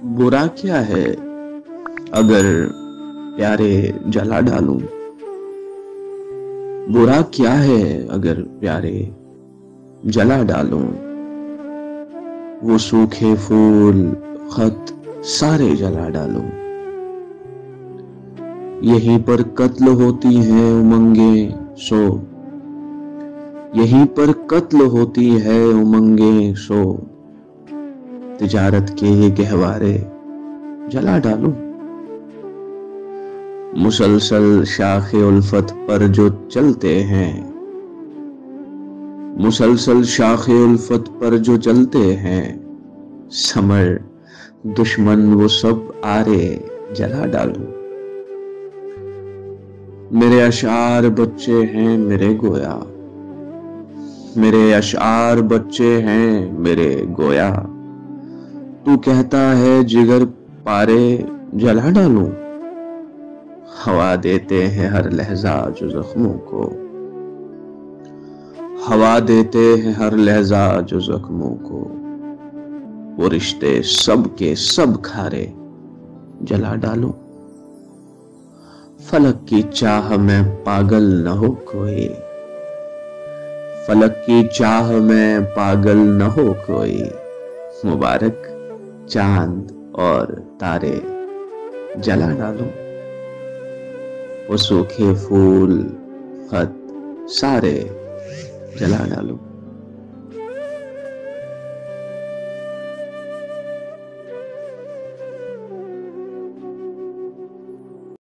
बुरा क्या है अगर प्यारे जला डालूं। बुरा क्या है अगर प्यारे जला डालूं। वो सूखे फूल खत सारे जला डालूं। यहीं पर कत्ल होती हैं उमंगें सो। यहीं पर कत्ल होती है उमंगें सो। तिजारत के गहवारे जला डालूं। मुसलसल शाखे उल्फत पर जो चलते हैं। मुसलसल शाखे उल्फत पर जो चलते हैं। समर दुश्मन वो सब आरे जला डालूं। मेरे अशार बच्चे हैं मेरे गोया। मेरे अशार बच्चे हैं मेरे गोया। तू कहता है जिगर पारे जला डालूं। हवा देते हैं हर लहजा जो जख्मों को। हवा देते हैं हर लहजा जो जख्मों को। वो रिश्ते सब के सब खारे जला डालूं। फलक की चाह में पागल न हो कोई। फलक की चाह में पागल न हो कोई। मुबारक चांद और तारे जला डालूं। वो सूखे फूल खत सारे जला डालूं।